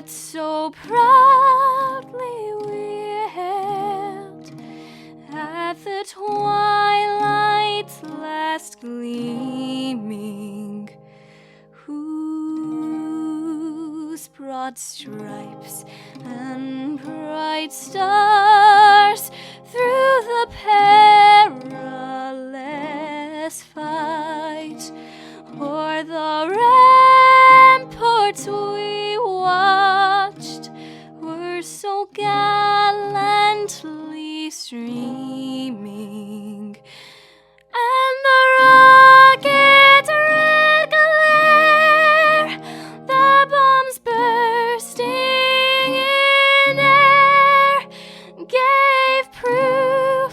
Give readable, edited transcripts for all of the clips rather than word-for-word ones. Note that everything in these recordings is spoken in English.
what so proudly we hailed at the twilight's last gleaming, whose broad stripes and bright stars through the perilous fight o'er the ramparts we watched were so gallantly streaming, and the rocket red glare, the bombs bursting in air, gave proof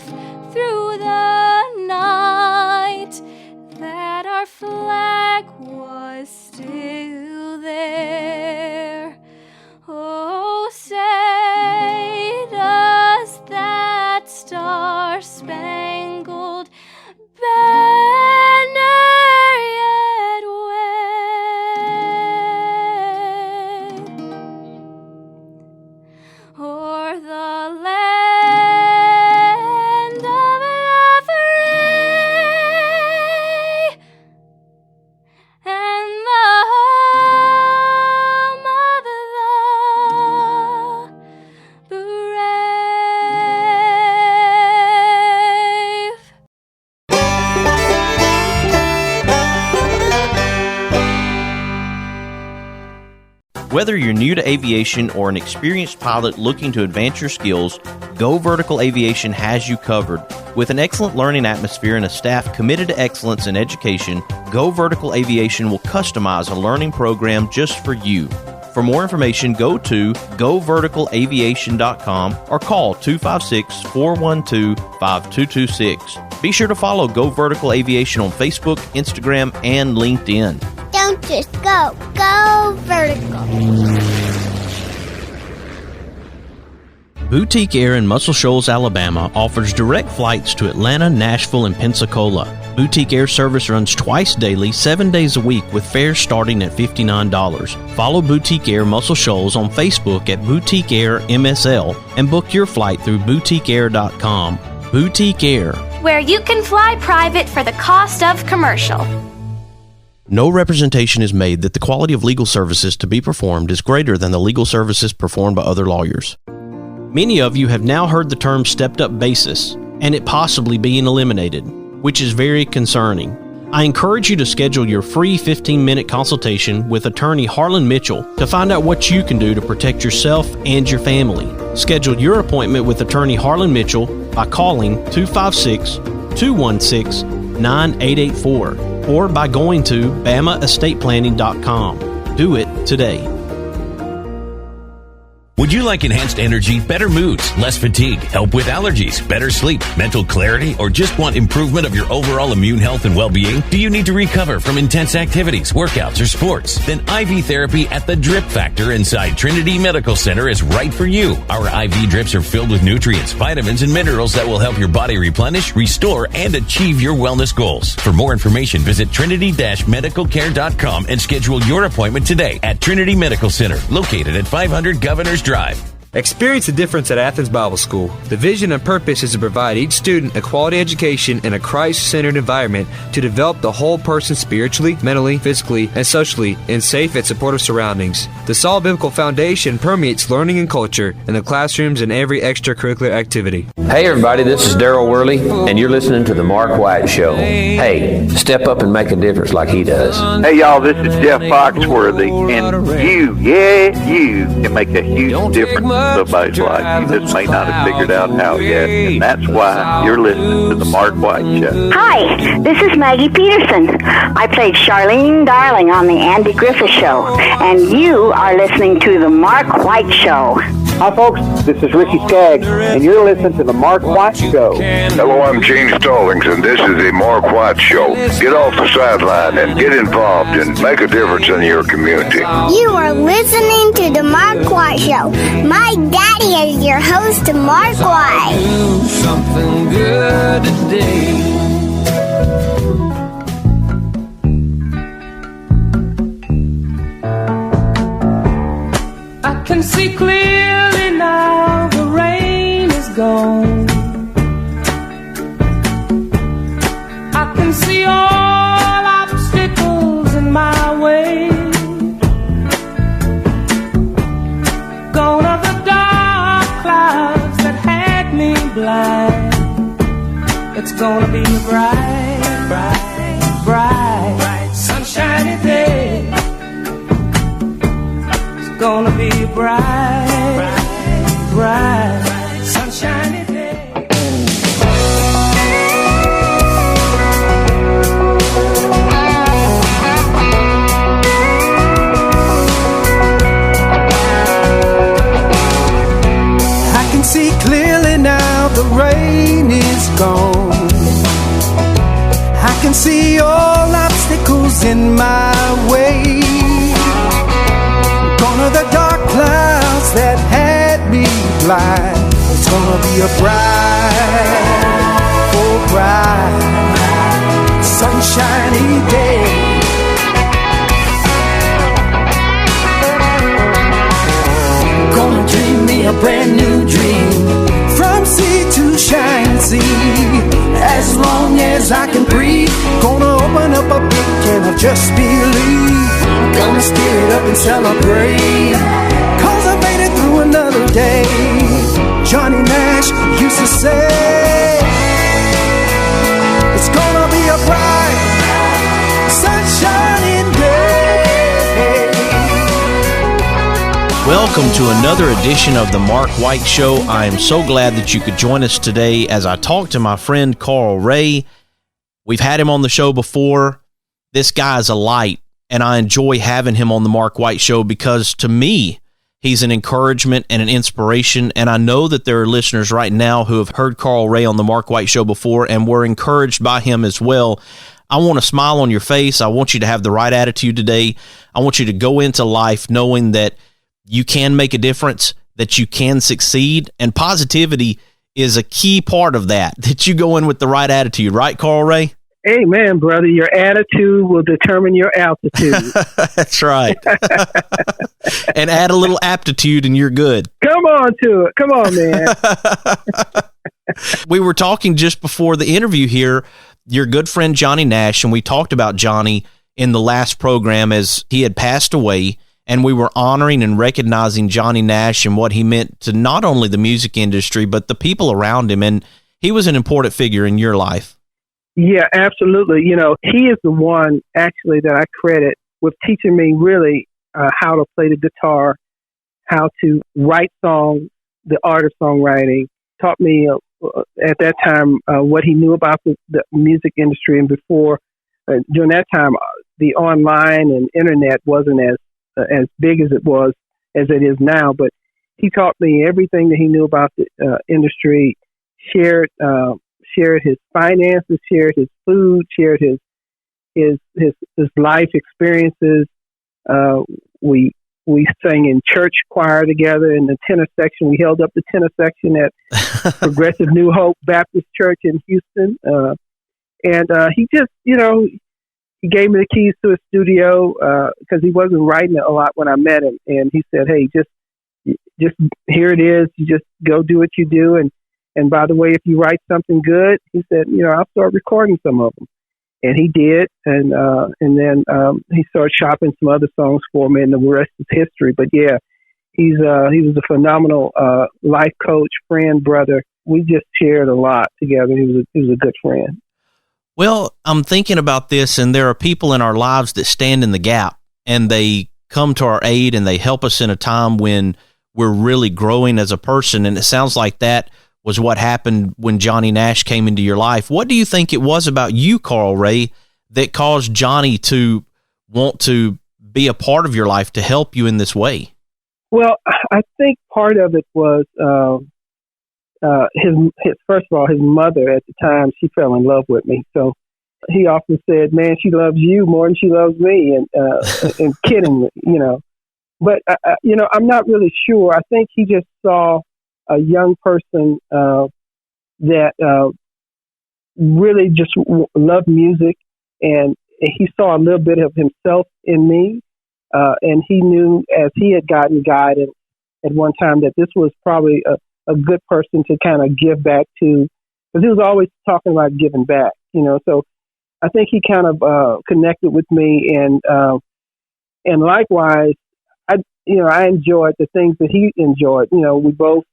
through the night that our flag was still there. Oh, say does that star-spangled banner yet wave o'er the land of the free and the home of the brave. Whether you're new to aviation or an experienced pilot looking to advance your skills, Go Vertical Aviation has you covered. With an excellent learning atmosphere and a staff committed to excellence in education, Go Vertical Aviation will customize a learning program just for you. For more information, go to goverticalaviation.com or call 256-412-5226. Be sure to follow Go Vertical Aviation on Facebook, Instagram, and LinkedIn. Don't just go. Go vertical. Boutique Air in Muscle Shoals, Alabama offers direct flights to Atlanta, Nashville, and Pensacola. Boutique Air service runs twice daily, 7 days a week with fares starting at $59. Follow Boutique Air Muscle Shoals on Facebook at Boutique Air MSL and book your flight through boutiqueair.com. Boutique Air, where you can fly private for the cost of commercial. no representation is made that the quality of legal services to be performed is greater than the legal services performed by other lawyers. Many of you have now heard the term stepped-up basis and it possibly being eliminated, which is very concerning. I encourage you to schedule your free 15-minute consultation with attorney Harlan Mitchell to find out what you can do to protect yourself and your family. Schedule your appointment with attorney Harlan Mitchell by calling 256-216-9884 or by going to bamaestateplanning.com. Do it today. Would you like enhanced energy, better moods, less fatigue, help with allergies, better sleep, mental clarity, or just want improvement of your overall immune health and well-being? Do you need to recover from intense activities, workouts, or sports? Then IV therapy at the Drip Factor inside Trinity Medical Center is right for you. Our IV drips are filled with nutrients, vitamins, and minerals that will help your body replenish, restore, and achieve your wellness goals. For more information, visit trinity-medicalcare.com and schedule your appointment today at Trinity Medical Center, located at 500 Governors Drive. Experience the difference at Athens Bible School. The vision and purpose is to provide each student a quality education in a Christ-centered environment to develop the whole person spiritually, mentally, physically, and socially in safe and supportive surroundings. The solid biblical foundation permeates learning and culture in the classrooms and every extracurricular activity. Hey everybody, this is Daryl Worley, and you're listening to The Mark White Show. Hey, step up and make a difference like he does. Hey y'all, this is Jeff Foxworthy, and you can make a huge difference in somebody's life. You just may not have figured out how yet, and that's why you're listening to The Mark White Show. Hi, this is Maggie Peterson. I played Charlene Darling on The Andy Griffith Show, and you are listening to The Mark White Show. Hi folks, this is Ricky Skaggs, and you're listening to The Mark White Show. Hello, I'm Gene Stallings, and this is The Mark White Show. Get off the sideline and get involved and make a difference in your community. You are listening to The Mark White Show. My daddy is your host, Mark White. Do something good today. can see clearly now, the rain is gone. I can see all obstacles in my way. Gone are the dark clouds that had me blind. It's gonna be a bright, bright, bright, bright, sunshiny day. It's gonna be a bright, bright, bright, sunshiny day. I can see clearly now, the rain is gone. I can see all obstacles in my way. Gone are the dark clouds that had me blind. It's gonna be a bright, oh bright, sunshiny day. Gonna dream me a brand new dream, from sea to shining sea. As long as I can breathe, gonna open up a big can of just believe. Gonna steer it up and celebrate, 'cause I made it through another day. Johnny Nash used to say, it's gonna be a bright, sunshiny day. Welcome to another edition of the Mark White Show. I am so glad that you could join us today as I talk to my friend Carl Ray. We've had him on the show before. This guy is a light, and I enjoy having him on the Mark White Show because, to me, he's an encouragement and an inspiration, and I know that there are listeners right now who have heard Carl Ray on the Mark White Show before and were encouraged by him as well. I want a smile on your face. I want you to have the right attitude today. I want you to go into life knowing that you can make a difference, that you can succeed, and positivity is a key part of that you go in with the right attitude. Right, Carl Ray? Amen, brother. Your attitude will determine your altitude. That's right. And add a little aptitude and you're good. Come on to it. Come on, man. We were talking just before the interview here, your good friend Johnny Nash, and we talked about Johnny in the last program as he had passed away. And we were honoring and recognizing Johnny Nash and what he meant to not only the music industry, but the people around him. And he was an important figure in your life. Yeah, absolutely. You know, he is the one actually that I credit with teaching me really how to play the guitar, how to write songs, the art of songwriting. Taught me at that time what he knew about the music industry. And before, during that time, the online and internet wasn't as big as it is now, but he taught me everything that he knew about the industry, shared his finances, shared his food, shared his life experiences. We sang in church choir together in the tenor section. We held up the tenor section at Progressive New Hope Baptist Church in Houston. And he just, he gave me the keys to his studio because he wasn't writing a lot when I met him. And he said, hey, just here it is. You just go do what you do. And by the way, if you write something good, he said, I'll start recording some of them. And he did. And then he started shopping some other songs for me, and the rest is history. But yeah, he was a phenomenal life coach, friend, brother. We just shared a lot together. He was a good friend. Well, I'm thinking about this, and there are people in our lives that stand in the gap, and they come to our aid, and they help us in a time when we're really growing as a person. And it sounds like that was what happened when Johnny Nash came into your life. What do you think it was about you, Carl Ray, that caused Johnny to want to be a part of your life, to help you in this way? Well, I think part of it was his first of all, his mother at the time, she fell in love with me. So he often said, man, she loves you more than she loves me, and kidding me, But, I'm not really sure. I think he just saw a young person that really just loved music, and he saw a little bit of himself in me, and he knew as he had gotten guidance at one time that this was probably a good person to kind of give back to, because he was always talking about giving back, So I think he kind of connected with me, and likewise, I enjoyed the things that he enjoyed. We both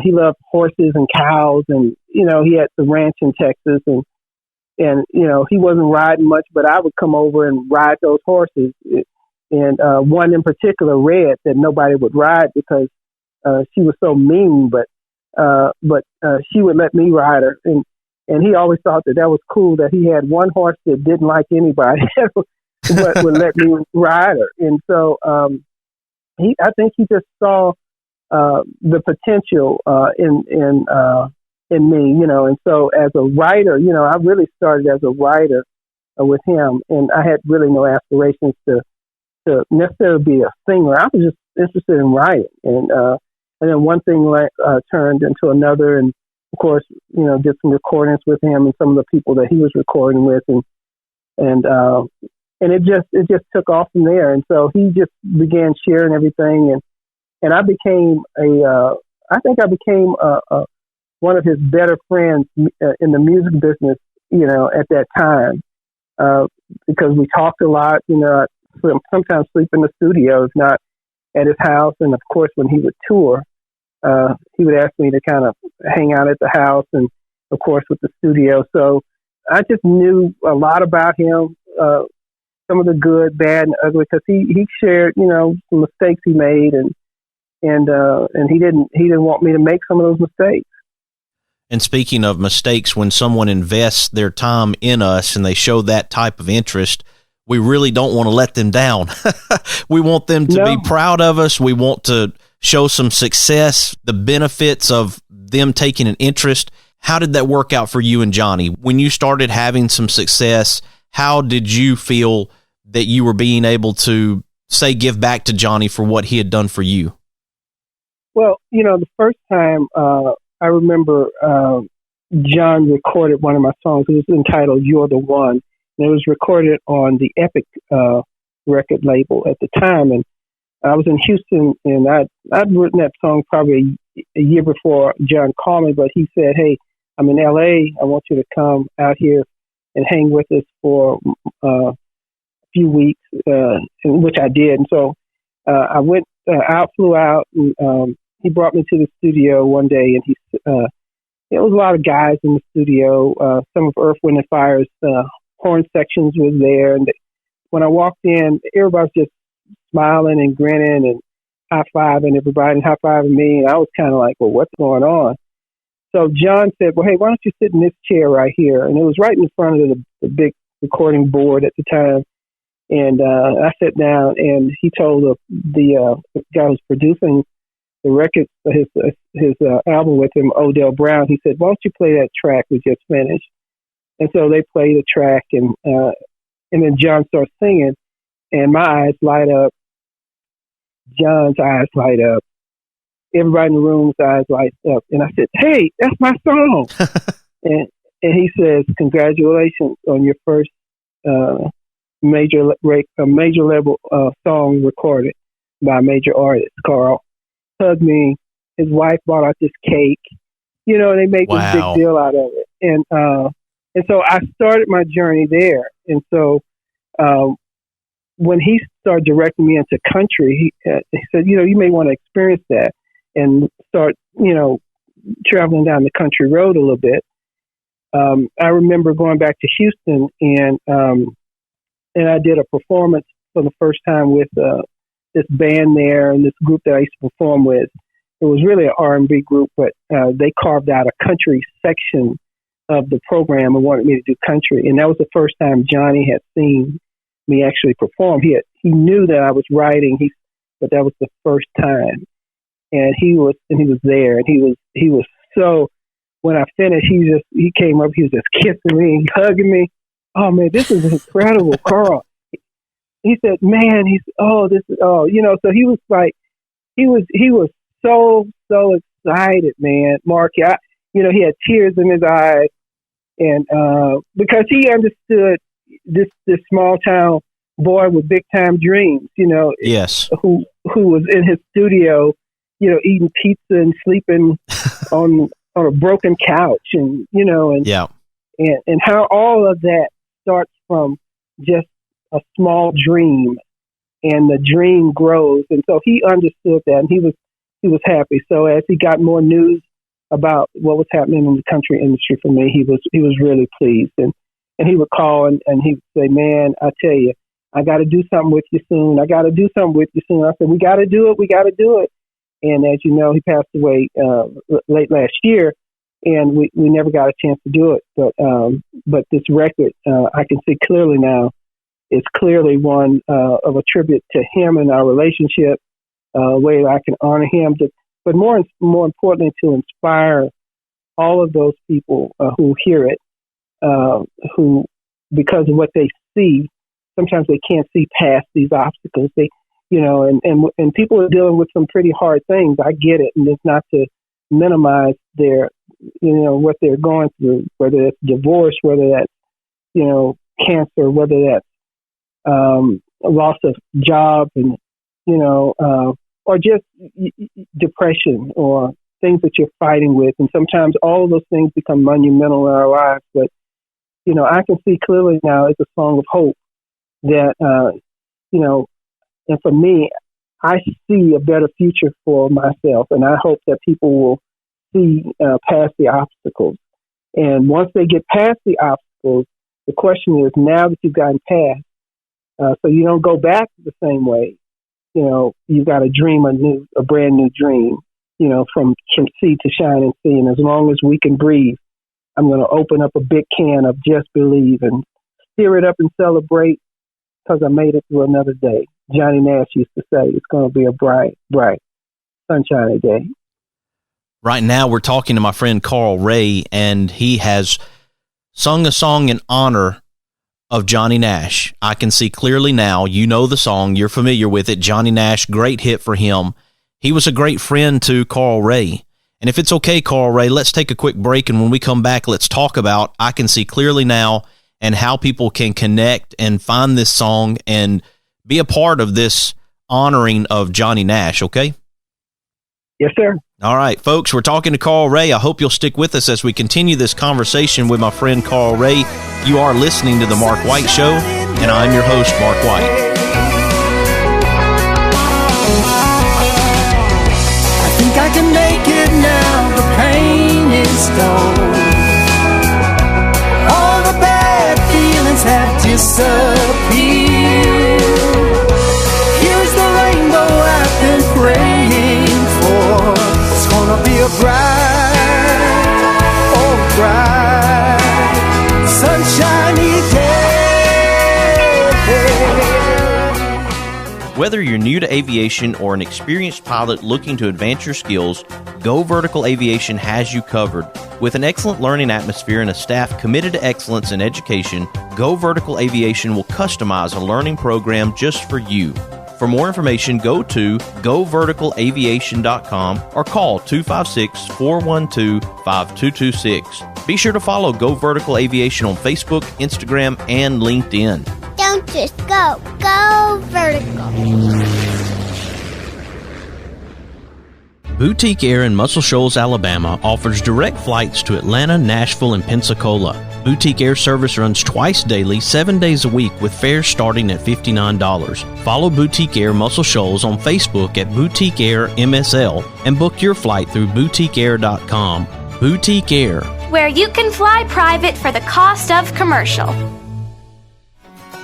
he loved horses and cows, and he had the ranch in Texas, and he wasn't riding much, but I would come over and ride those horses. And one in particular, Red, that nobody would ride because she was so mean, but she would let me ride her, and he always thought that was cool that he had one horse that didn't like anybody, but would let me ride her. And so I think he just saw the potential in me, and so as a writer, I really started as a writer with him, and I had really no aspirations to necessarily be a singer. I was just interested in writing, and then one thing turned into another, and of course, did some recordings with him and some of the people that he was recording with, and it just took off from there. And so he just began sharing everything, and I became one of his better friends in the music business, at that time, because we talked a lot. Sometimes sleep in the studio, if not at his house, and of course, when he would tour, he would ask me to kind of hang out at the house, and of course, with the studio. So I just knew a lot about him, some of the good, bad, and ugly, because he shared, some mistakes he made, and he didn't want me to make some of those mistakes. And speaking of mistakes, when someone invests their time in us and they show that type of interest, we really don't want to let them down. We want them to be proud of us. We want to show some success, the benefits of them taking an interest. How did that work out for you and Johnny? When you started having some success, how did you feel that you were being able to, say, give back to Johnny for what he had done for you? Well, the first time I remember John recorded one of my songs. It was entitled "You're the One," and it was recorded on the Epic record label at the time. And I was in Houston, and I'd written that song probably a year before John called me, but he said, "Hey, I'm in L.A. I want you to come out here and hang with us for a few weeks," which I did. And so I went out, flew out, and he brought me to the studio one day, and there was a lot of guys in the studio. Some of Earth, Wind & Fire's horn sections was there, and when I walked in, everybody was just smiling and grinning and high-fiving everybody and high-fiving me, and I was kind of like, well, what's going on? So John said, well, hey, why don't you sit in this chair right here? And it was right in front of the big recording board at the time. And I sat down, and he told the guy who was producing the record, his album with him, Odell Brown, he said, why don't you play that track we just finished? And so they played the track, and then John starts singing, and my eyes light up. John's eyes light up. Everybody in the room's eyes light up. And I said, hey, that's my song. and he says, congratulations on your first major level song recorded by a major artist, Carl. Hugged me. His wife brought out this cake. They made this big deal out of it. And so I started my journey there. And so when he started directing me into country, he said, you may want to experience that and start, traveling down the country road a little bit. I remember going back to Houston, and I did a performance for the first time with this band there and this group that I used to perform with. It was really an R&B group, but they carved out a country section of the program and wanted me to do country. And that was the first time Johnny had seen me actually perform. He knew that I was writing, but that was the first time. And he was there, and he was so. When I finished, he came up, he was just kissing me, hugging me. Oh man, this is incredible, Carl. He said, man, so he was like, he was so excited, man, Mark. He had tears in his eyes, and because he understood this small town boy with big time dreams, yes, who was in his studio eating pizza and sleeping on a broken couch, and and how all of that starts from just a small dream, and the dream grows. And so he understood that, and he was happy. So as he got more news about what was happening in the country industry for me, he was really pleased. And he would call and he would say, "Man, I tell you, I got to do something with you soon. I got to do something with you soon." I said, "We got to do it. We got to do it." And as you know, he passed away late last year, and we never got a chance to do it. But this record, I can see clearly now, is clearly one of a tribute to him and our relationship, a way that I can honor him, but more importantly, to inspire all of those people who hear it, who, because of what they see, sometimes they can't see past these obstacles. They, and people are dealing with some pretty hard things. I get it, and it's not to minimize their, what they're going through, whether it's divorce, whether that's, cancer, whether that's a loss of job, and or just depression or things that you're fighting with. And sometimes all of those things become monumental in our lives. But I can see clearly now it's a song of hope that and for me, I see a better future for myself, and I hope that people will see past the obstacles. And once they get past the obstacles, the question is, now that you've gotten past, so you don't go back the same way, you've got to dream a brand new dream, from sea to shining sea. And as long as we can breathe, I'm going to open up a big can of Just Believe and stir it up and celebrate, because I made it through another day. Johnny Nash used to say, it's going to be a bright, bright, sunshiny day. Right now, we're talking to my friend Carl Ray, and he has sung a song in honor of Johnny Nash. I Can See Clearly Now. You know the song. You're familiar with it. Johnny Nash, great hit for him. He was a great friend to Carl Ray. And if it's okay, Carl Ray, let's take a quick break, and when we come back, let's talk about I Can See Clearly Now and how people can connect and find this song and be a part of this honoring of Johnny Nash, okay? Yes, sir. All right, folks, we're talking to Carl Ray. I hope you'll stick with us as we continue this conversation with my friend Carl Ray. You are listening to The Mark White Show, and I'm your host, Mark White. I think I can make it now, the pain is gone. All the bad feelings have disappeared. Here's the rainbow I've been praying for. It's gonna be a bright, oh bright, sunshiny day. Whether you're new to aviation or an experienced pilot looking to advance your skills, Go Vertical Aviation has you covered. With an excellent learning atmosphere and a staff committed to excellence in education, Go Vertical Aviation will customize a learning program just for you. For more information, go to goverticalaviation.com or call 256-412-5226. Be sure to follow Go Vertical Aviation on Facebook, Instagram, and LinkedIn. Don't just go. Go vertical. Boutique Air in Muscle Shoals, Alabama offers direct flights to Atlanta, Nashville, and Pensacola. Boutique Air service runs twice daily, 7 days a week, with fares starting at $59. Follow Boutique Air Muscle Shoals on Facebook at Boutique Air MSL and book your flight through boutiqueair.com. Boutique Air, where you can fly private for the cost of commercial.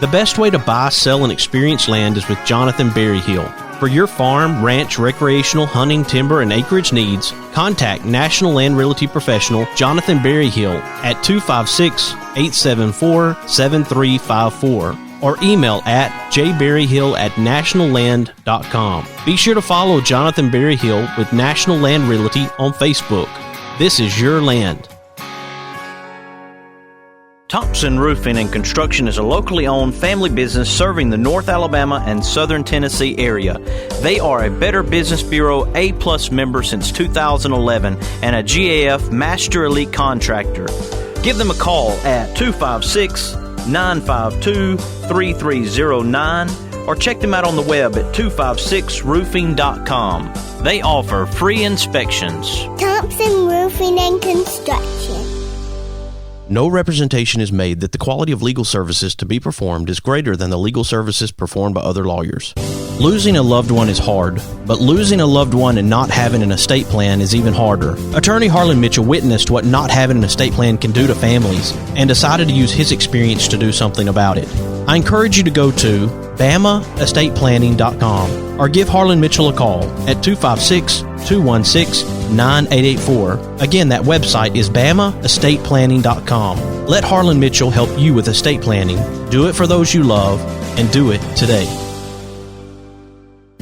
The best way to buy, sell, and experience land is with Jonathan Berryhill. For your farm, ranch, recreational, hunting, timber, and acreage needs, contact National Land Realty Professional Jonathan Berryhill at 256-874-7354 or email at jberryhill@nationalland.com. Be sure to follow Jonathan Berryhill with National Land Realty on Facebook. This is your land. Thompson Roofing and Construction is a locally owned family business serving the North Alabama and Southern Tennessee area. They are a Better Business Bureau A+ member since 2011 and a GAF Master Elite Contractor. Give them a call at 256-952-3309 or check them out on the web at 256roofing.com. They offer free inspections. Thompson Roofing and Construction. No representation is made that the quality of legal services to be performed is greater than the legal services performed by other lawyers. Losing a loved one is hard, but losing a loved one and not having an estate plan is even harder. Attorney Harlan Mitchell witnessed what not having an estate plan can do to families and decided to use his experience to do something about it. I encourage you to go to BamaEstatePlanning.com or give Harlan Mitchell a call at 256-216-9884. Again, that website is BamaEstatePlanning.com. Let Harlan Mitchell help you with estate planning. Do it for those you love, and do it today.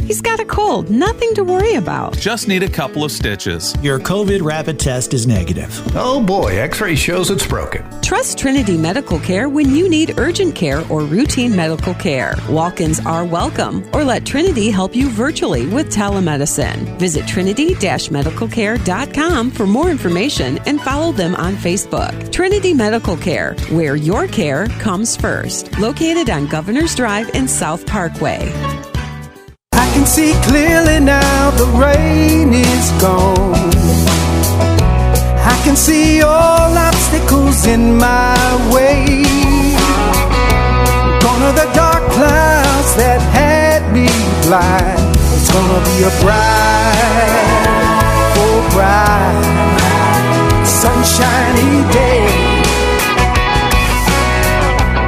He's got a cold, nothing to worry about. Just need a couple of stitches. Your COVID rapid test is negative. Oh boy, X-ray shows it's broken. Trust Trinity Medical Care when you need urgent care or routine medical care. Walk-ins are welcome, or let Trinity help you virtually with telemedicine. Visit trinity-medicalcare.com for more information and follow them on Facebook. Trinity Medical Care, where your care comes first. Located on Governor's Drive and South Parkway. I can see clearly now the rain is gone. I can see all obstacles in my way. Gone are the dark clouds that had me blind. It's gonna be a bright, oh bright, sunshiny day.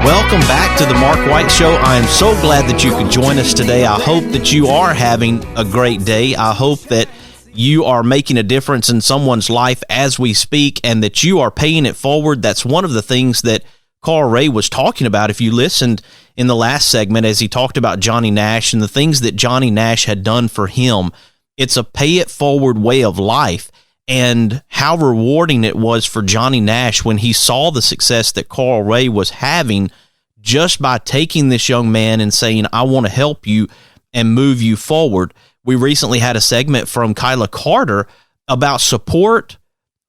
Welcome back to the Mark White Show. I am so glad that you could join us today. I hope that you are having a great day. I hope that you are making a difference in someone's life as we speak and that you are paying it forward. That's one of the things that Carl Ray was talking about. If you listened in the last segment as he talked about Johnny Nash and the things that Johnny Nash had done for him, it's a pay it forward way of life. And how rewarding it was for Johnny Nash when he saw the success that Carl Ray was having just by taking this young man and saying, I want to help you and move you forward. We recently had a segment from Kyla Carter about support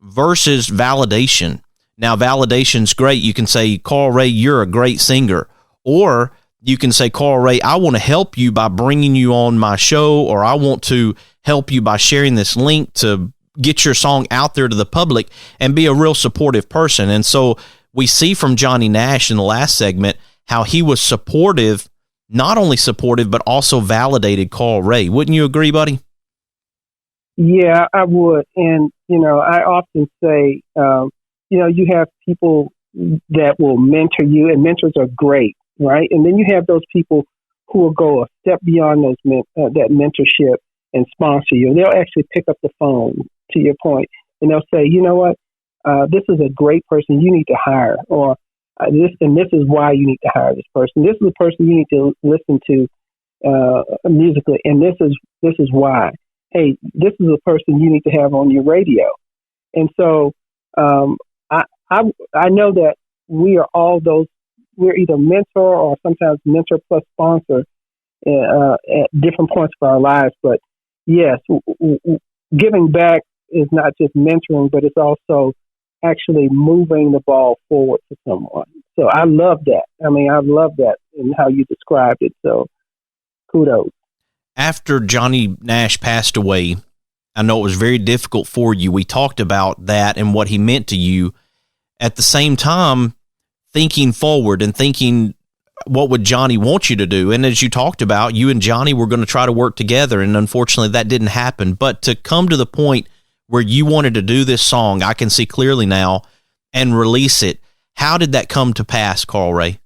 versus validation. Now, validation's great. You can say, Carl Ray, you're a great singer. Or you can say, Carl Ray, I want to help you by bringing you on my show, or I want to help you by sharing this link to get your song out there to the public, and be a real supportive person. And so we see from Johnny Nash in the last segment how he was supportive, not only supportive, but also validated Carl Ray. Wouldn't you agree, buddy? Yeah, I would. And, I often say, you have people that will mentor you, and mentors are great, right? And then you have those people who will go a step beyond those that mentorship and sponsor you. They'll actually pick up the phone, to your point, and they'll say, you know what, this is a great person you need to hire, or this is why you need to hire this person. This is the person you need to listen to musically, and this is why. Hey, this is the person you need to have on your radio. And so I know that we are all those. We're either mentor or sometimes mentor plus sponsor at different points of our lives. But yes, giving back is not just mentoring, but it's also actually moving the ball forward to someone. So I love that. I love that and how you described it. So kudos. After Johnny Nash passed away, I know it was very difficult for you. We talked about that and what he meant to you. At the same time, thinking forward and thinking, what would Johnny want you to do? And as you talked about, you and Johnny were going to try to work together, and unfortunately that didn't happen. But to come to the point where you wanted to do this song, I can see clearly now, and release it, how did that come to pass, Carl Ray?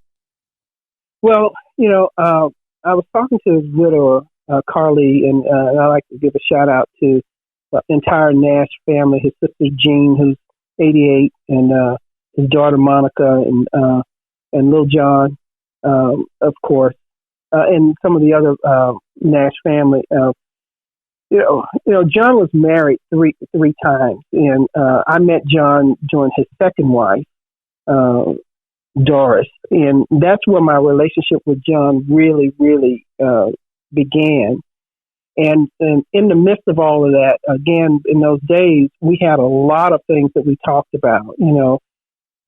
Well, I was talking to his widower, Carly, and I like to give a shout out to the entire Nash family, his sister Jean, who's 88, and his daughter Monica, and Lil John, of course, and some of the other Nash family. John was married three times, and I met John during his second wife, Doris, and that's where my relationship with John really, really began. And in the midst of all of that, again, in those days, we had a lot of things that we talked about. There was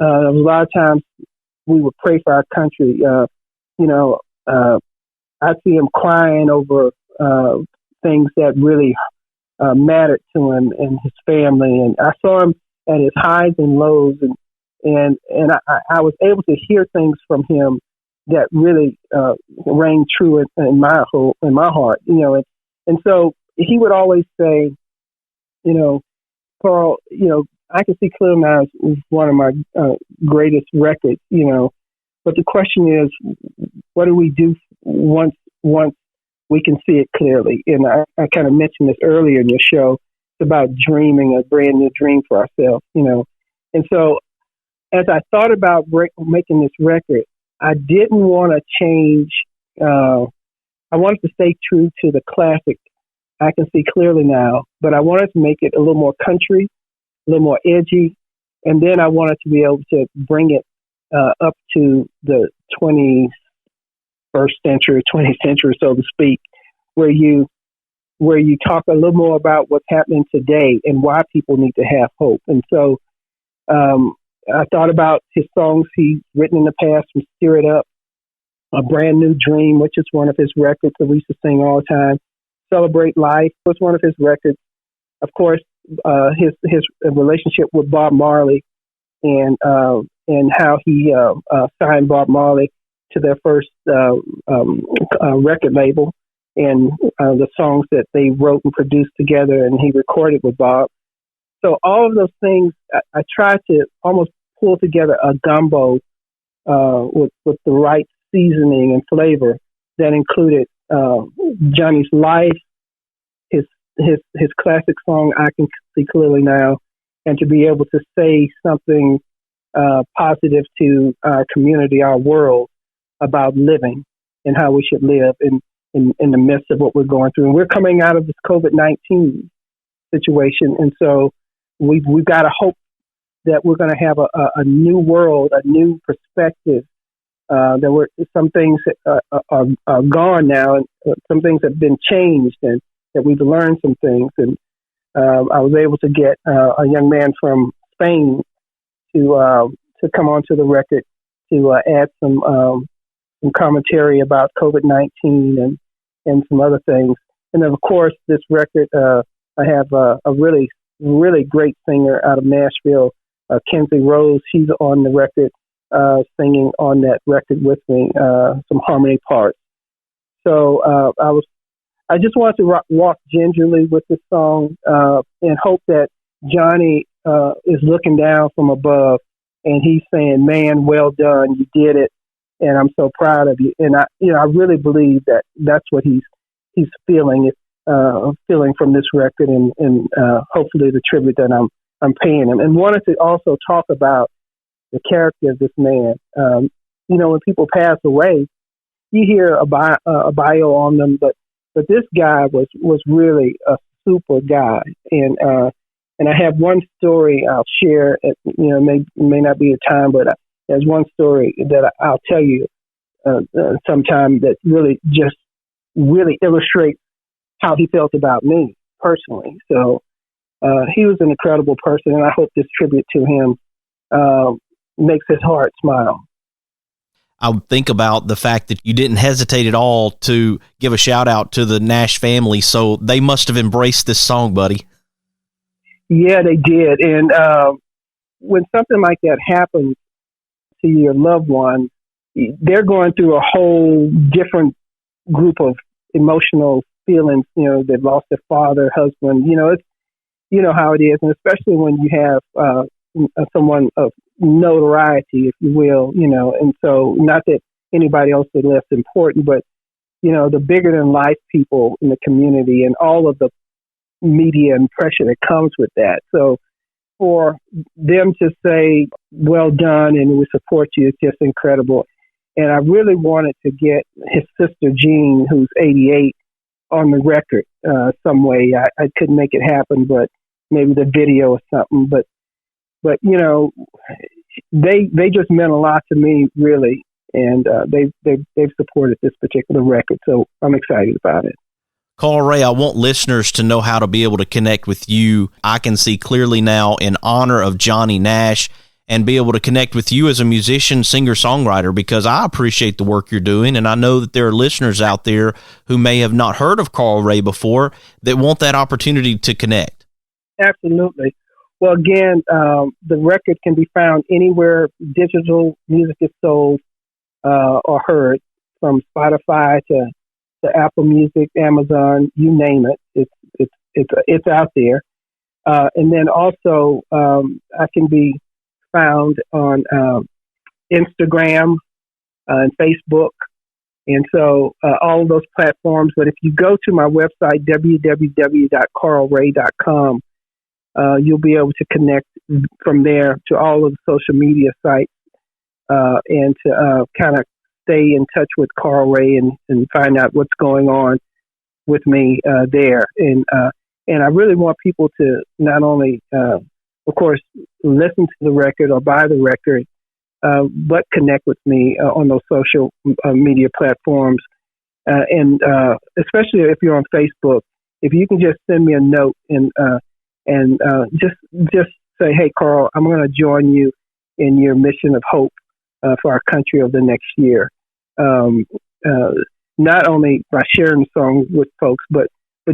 a lot of times we would pray for our country. I see him crying over things that really mattered to him and his family. And I saw him at his highs and lows, and I was able to hear things from him that really rang true in my heart, you know. And so he would always say, you know, Carl, you know, I Can See Clearly Now is one of my greatest records, you know. But the question is, what do we do once we can see it clearly? And I kind of mentioned this earlier in your show. It's about dreaming a brand new dream for ourselves, you know. And so as I thought about making this record, I didn't want to change. I wanted to stay true to the classic I Can See Clearly Now, but I wanted to make it a little more country, a little more edgy, and then I wanted to be able to bring it up to the 21st century, 20th century, so to speak, where you talk a little more about what's happening today and why people need to have hope. And so I thought about his songs he's written in the past, from Stir It Up, A Brand New Dream, which is one of his records that we used to sing all the time. Celebrate Life was one of his records. Of course, his relationship with Bob Marley and how he signed Bob Marley to their first record label, and the songs that they wrote and produced together and he recorded with Bob. So all of those things, I tried to almost pull together a gumbo with the right seasoning and flavor that included Johnny's life, his classic song I Can See Clearly Now, and to be able to say something positive to our community, our world, about living and how we should live in the midst of what we're going through. And we're coming out of this COVID-19 situation, and so we've got to hope that we're going to have a new world, a new perspective. Some things are gone now, and some things have been changed, and that we've learned some things. And I was able to get a young man from Spain to come onto the record to add some commentary about COVID-19 and some other things. And then, of course, this record, I have a really, really great singer out of Nashville, Kenzie Rose. She's on the record, singing on that record with me, some harmony parts. So I just wanted to walk gingerly with this song and hope that Johnny is looking down from above and he's saying, "Man, well done, you did it, and I'm so proud of you." And I really believe that that's what he's feeling from this record, and hopefully the tribute that I'm paying him. And wanted to also talk about the character of this man. When people pass away, you hear a bio on them, but this guy was really a super guy. And I have one story I'll share. May not be a time, but there's one story that I'll tell you sometime that really illustrates how he felt about me personally. So he was an incredible person, and I hope this tribute to him makes his heart smile. I would think about the fact that you didn't hesitate at all to give a shout out to the Nash family. So they must have embraced this song, buddy. Yeah, they did. And when something like that happens to your loved one, they're going through a whole different group of emotional feelings. They've lost their father, husband. It's how it is, and especially when you have someone of notoriety, if you will. And so not that anybody else is less important, but the bigger than life people in the community and all of the media and pressure that comes with that. So for them to say, "Well done, and we support you," it's just incredible. And I really wanted to get his sister Jean, who's 88, on the record some way. I couldn't make it happen, but maybe the video or something. But they just meant a lot to me, really, and they've supported this particular record. So I'm excited about it. Carl Ray, I want listeners to know how to be able to connect with you. I Can See Clearly Now in honor of Johnny Nash, and be able to connect with you as a musician, singer-songwriter, because I appreciate the work you're doing, and I know that there are listeners out there who may have not heard of Carl Ray before that want that opportunity to connect. Absolutely. Well, again, the record can be found anywhere digital music is sold or heard, from Spotify to Apple Music, Amazon, you name it. It's out there. And then also, I can be found on Instagram and Facebook. And so all of those platforms. But if you go to my website, www.carlray.com, you'll be able to connect from there to all of the social media sites and to kind of stay in touch with Carl Ray and find out what's going on with me there. And I really want people to not only, of course, listen to the record or buy the record, but connect with me on those social media platforms. And especially if you're on Facebook, if you can just send me a note and just say, hey, Carl, I'm going to join you in your mission of hope for our country over the next year. Not only by sharing the song with folks, but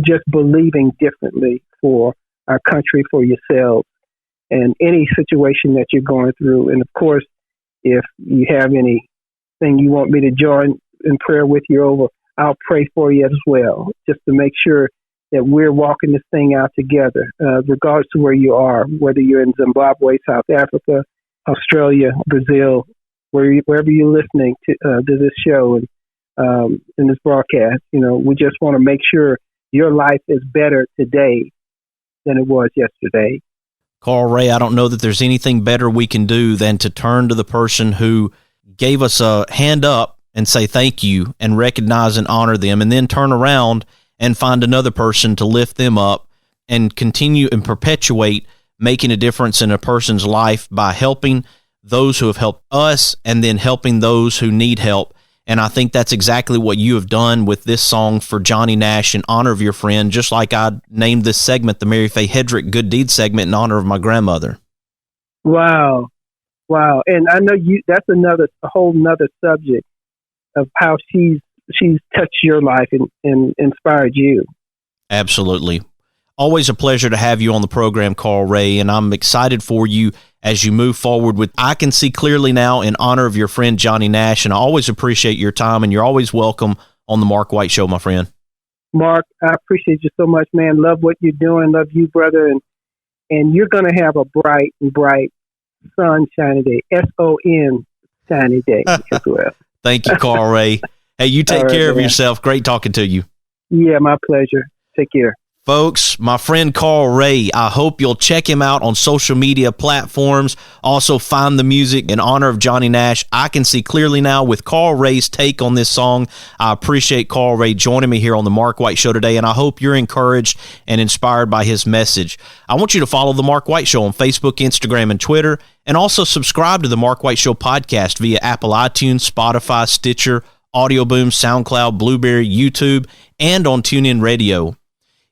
just believing differently for our country, for yourselves, and any situation that you're going through. And of course, if you have anything you want me to join in prayer with you over, I'll pray for you as well, just to make sure that we're walking this thing out together, regardless of where you are, whether you're in Zimbabwe, South Africa, Australia, Brazil, wherever you're listening to this show and in this broadcast. We just want to make sure your life is better today than it was yesterday. Carl Ray, I don't know that there's anything better we can do than to turn to the person who gave us a hand up and say thank you and recognize and honor them, and then turn around and find another person to lift them up and continue and perpetuate making a difference in a person's life by helping those who have helped us and then helping those who need help. And I think that's exactly what you have done with this song for Johnny Nash in honor of your friend, just like I named this segment the Mary Faye Hedrick Good Deed segment in honor of my grandmother. Wow. And I know that's a whole nother subject of how she's touched your life and inspired you. Absolutely. Always a pleasure to have you on the program, Carl Ray, and I'm excited for you as you move forward with I Can See Clearly Now in honor of your friend Johnny Nash, and I always appreciate your time, and you're always welcome on the Mark White Show, my friend. Mark, I appreciate you so much, man. Love what you're doing. Love you, brother, and you're going to have a bright sunshiny day, S-O-N shiny day as well. Thank you, Carl Ray. Hey, you take care of yourself. Great talking to you. Yeah, my pleasure. Take care. Folks, my friend Carl Ray, I hope you'll check him out on social media platforms. Also find the music in honor of Johnny Nash. I Can See Clearly Now with Carl Ray's take on this song. I appreciate Carl Ray joining me here on the Mark White Show today, and I hope you're encouraged and inspired by his message. I want you to follow the Mark White Show on Facebook, Instagram, and Twitter, and also subscribe to the Mark White Show podcast via Apple iTunes, Spotify, Stitcher, Audio Boom, SoundCloud, Blueberry, YouTube, and on TuneIn Radio.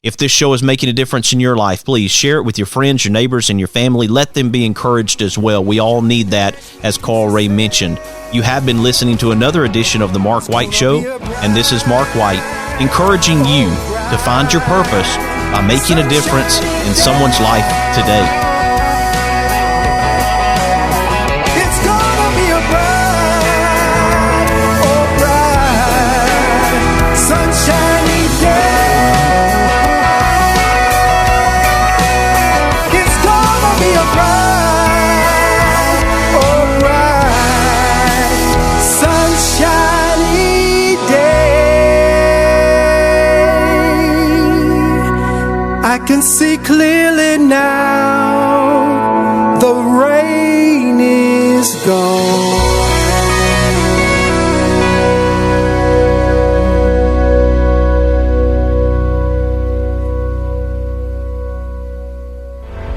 If this show is making a difference in your life, please share it with your friends, your neighbors, and your family. Let them be encouraged as well. We all need that, as Carl Ray mentioned. You have been listening to another edition of The Mark White Show, and this is Mark White, encouraging you to find your purpose by making a difference in someone's life today. I can see clearly now, the rain is gone.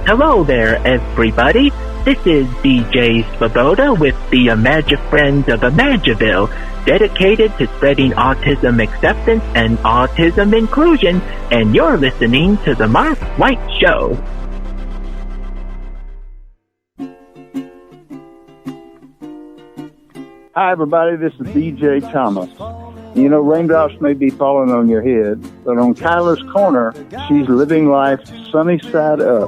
Hello there, everybody. This is DJ Svoboda with the Imagine Friends of Imagiville, dedicated to spreading autism acceptance and autism inclusion, and you're listening to The Mark White Show. Hi, everybody. This is DJ Thomas. You know, raindrops may be falling on your head, but on Kyla's Corner, she's living life sunny side up.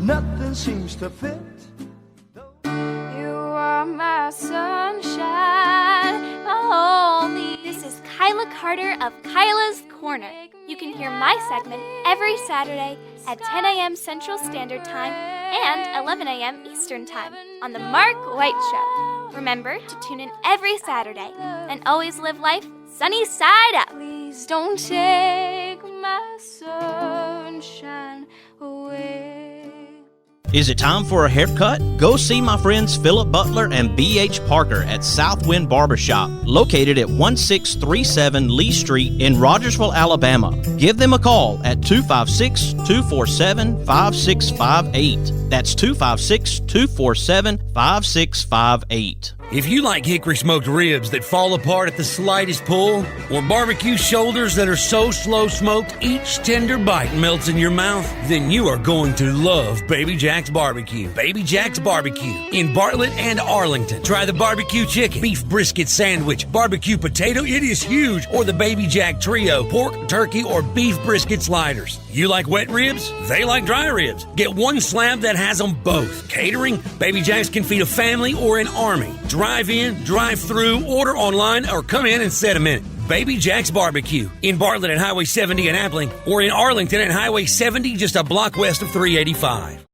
Nothing seems to fit. You are my sunshine, my only. This is Kyla Carter of Kyla's Corner. You can hear my segment every Saturday at 10 a.m. Central Standard Time and 11 a.m. Eastern Time on The Mark White Show. Remember to tune in every Saturday and always live life sunny side up. Please don't take my sunshine away. Is it time for a haircut? Go see my friends Philip Butler and B.H. Parker at Southwind Barbershop, located at 1637 Lee Street in Rogersville, Alabama. Give them a call at 256-247-5658. That's 256-247-5658. If you like hickory smoked ribs that fall apart at the slightest pull, or barbecue shoulders that are so slow smoked each tender bite melts in your mouth, then you are going to love Baby Jack's Barbecue. Baby Jack's Barbecue in Bartlett and Arlington. Try the barbecue chicken, beef brisket sandwich, barbecue potato, it is huge, or the Baby Jack Trio, pork, turkey, or beef brisket sliders. You like wet ribs? They like dry ribs. Get one slab that has them both. Catering? Baby Jack's can feed a family or an army. Drive in, drive through, order online, or come in and set a minute. Baby Jack's Barbecue in Bartlett at Highway 70 in Appling, or in Arlington at Highway 70 just a block west of 385.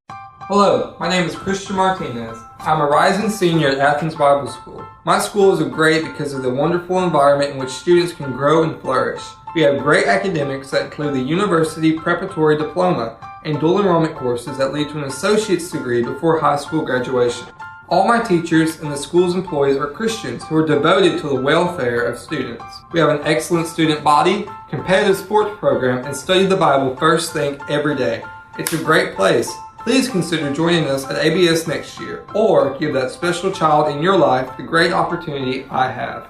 Hello, my name is Christian Martinez. I'm a rising senior at Athens Bible School. My school is great because of the wonderful environment in which students can grow and flourish. We have great academics that include the University Preparatory Diploma and dual enrollment courses that lead to an associate's degree before high school graduation. All my teachers and the school's employees are Christians who are devoted to the welfare of students. We have an excellent student body, competitive sports program, and study the Bible first thing every day. It's a great place. Please consider joining us at ABS next year, or give that special child in your life the great opportunity I have.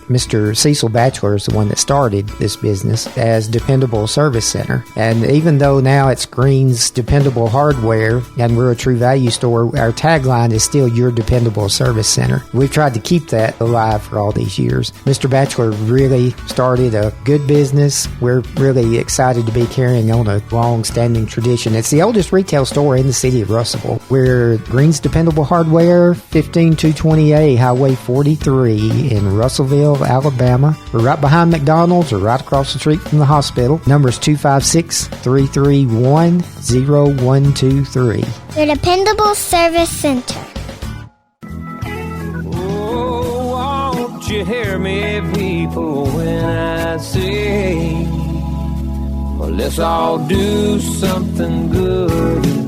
Mr. Cecil Batchelor is the one that started this business as Dependable Service Center. And even though now it's Green's Dependable Hardware and we're a True Value store, our tagline is still Your Dependable Service Center. We've tried to keep that alive for all these years. Mr. Batchelor really started a good business. We're really excited to be carrying on a long-standing tradition. It's the oldest retail store in the city of Russellville. We're Green's Dependable Hardware, 15220A Highway 43 in Russellville, Alabama. We're right behind McDonald's or right across the street from the hospital. Number is 256-331-0123. Your Dependable Service Center. Oh, won't you hear me, people, when I say, well, let's all do something good.